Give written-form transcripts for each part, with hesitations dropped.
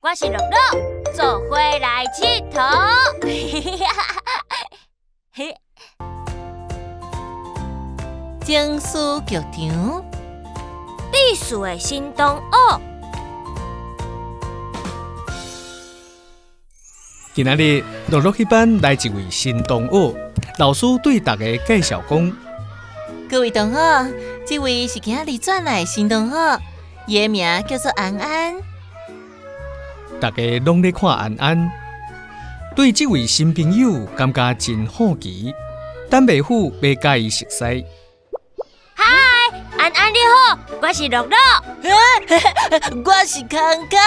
我是乐乐，做伙来佚佗。情绪剧场，历史的新同学。今仔日乐乐迄班来一位新同学，老师对大家介绍讲：各位同学，这位是今日转来的新同学，伊的名叫做安安。大家拢咧看安安，对这位新朋友感觉真好奇，但袂赴要甲伊熟悉。嗨，安安你好，我是乐乐。我是康康。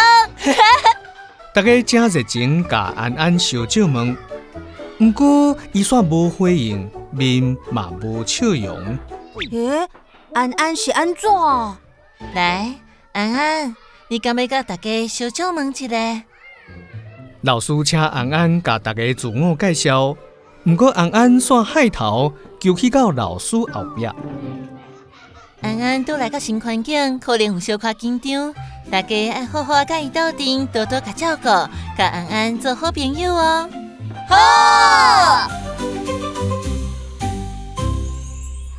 大家真热情，甲安安小借问，不过伊煞无回应，面嘛无笑容。安安是安怎？来，安安，你敢要甲大家小借问一下？老师请安安甲大家自我介绍，不过安安煞海头，求去到老师后壁。安安拄来到新环境，可能有小可紧张，大家爱好好甲伊斗阵，多多甲照顾，甲安安做好朋友哦。好。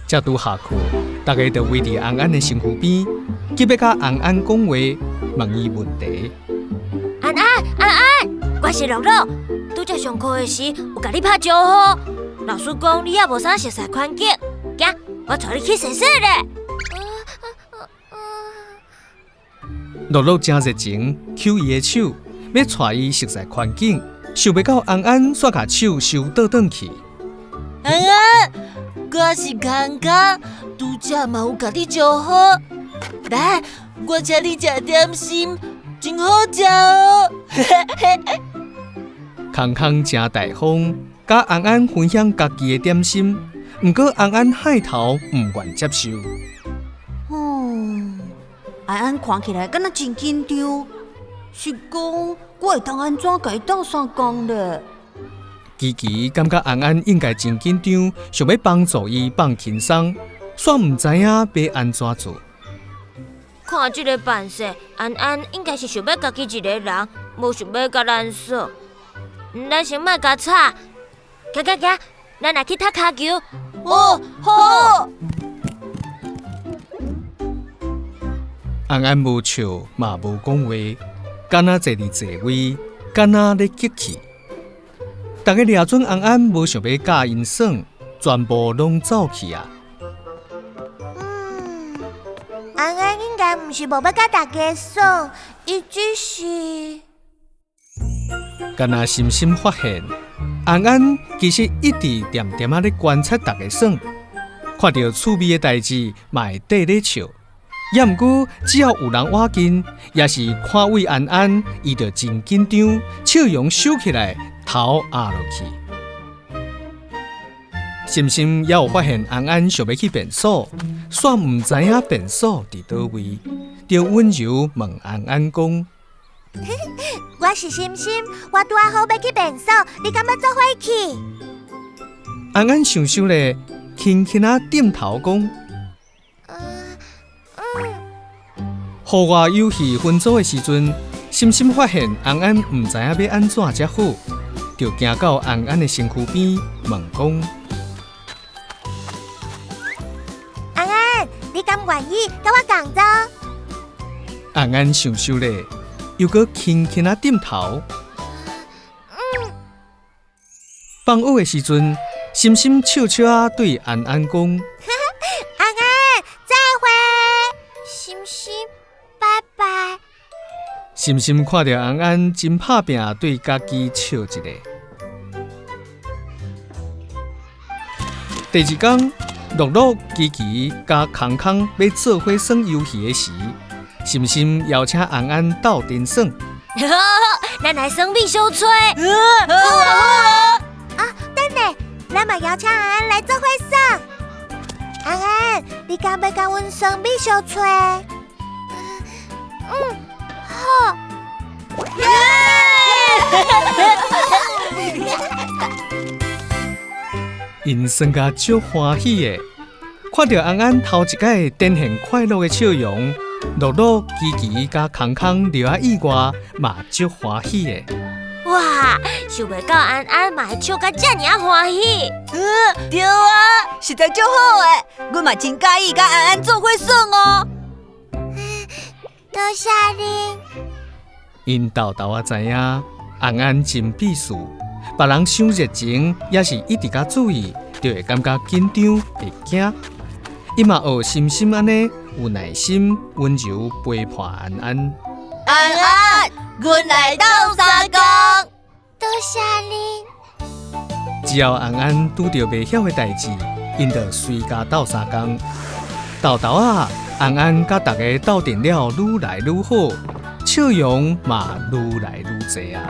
才拄下课，大家就围伫安安的身躯边，急要甲安安讲话，问伊问题。安安，我是乐乐。拄则上课的时，有甲你拍招呼。老师讲你也无啥熟悉环境，行，我带你去洗洗咧。乐乐真热情，揪伊的手，要带伊熟悉环境，想袂到安安煞甲手收倒转去。安安，我是康康，拄则嘛有甲你招呼。来，我请你食点心，真好食哦。康康真大方，甲安安分享家己的点心，不过安安海头唔愿接受。安安看起来敢若真紧张，是讲我会当安怎甲伊斗相共咧？琪琪感觉安安应该真紧张，想要帮助伊放轻松，煞唔知影要安怎做。看这个办势，安安应该是想要家己一个人，无想要甲咱说。咱先莫甲吵，行，咱来去踢骹球。哦，好。安安无笑，嘛无讲话，敢若坐伫座位，敢若咧激气。大家抓准安安无想要教因耍，全部拢走去啊！安安应该毋是无要甲大家耍，伊只是……敢若深深发现，安安其实一直点点咧观察大家耍，看到趣味的代志，嘛会缀咧笑。也毋过，只要有人挖近，也是看位安安，伊就真紧张，笑容收起来，头压落去。深深也有发现安安想要去便所，煞毋知影便所伫倒位，就温柔问安安讲：我是心心，我拄好要去便所，你敢要做伙去？安安想想咧，轻轻啊点头讲。户外游戏分组的时阵，深深发现安安唔知影要安怎才好，就行到安安的身躯边问讲：安安，你敢愿意甲我共走？安安想想咧，又搁轻轻啊点头。放学的时阵，深深笑笑啊对安安讲：安安，再会，心心。拜拜。深深看到安安真拍拼，对家己笑一下。第二天，乐乐、琪琪甲康康要做伙耍游戏的时，深深邀请安安斗阵耍。咱来耍美小吹。等下，咱嘛邀请安安来做伙耍。安安，你敢要甲阮耍美小吹？好。因算甲足欢喜的，看到安安头一摆展现快乐的笑容，乐乐、琪琪甲康康留在以外，嘛足欢喜的。哇，想袂到安安嘛会笑甲遮尔欢喜。对啊，实在足好诶，阮嘛真介意甲安安做伙耍哦。多谢你。因豆豆啊知影安安真避事，别人伤热情，也是一直甲注意，就会感觉紧张会惊。伊嘛学心心安尼有耐心、温柔陪伴安安。安安，阮来斗相共。多谢你。只要安安拄着袂晓的代志，因就随家斗相共。豆豆啊，安安甲大家斗阵了愈来愈好，笑容嘛愈来愈侪啊。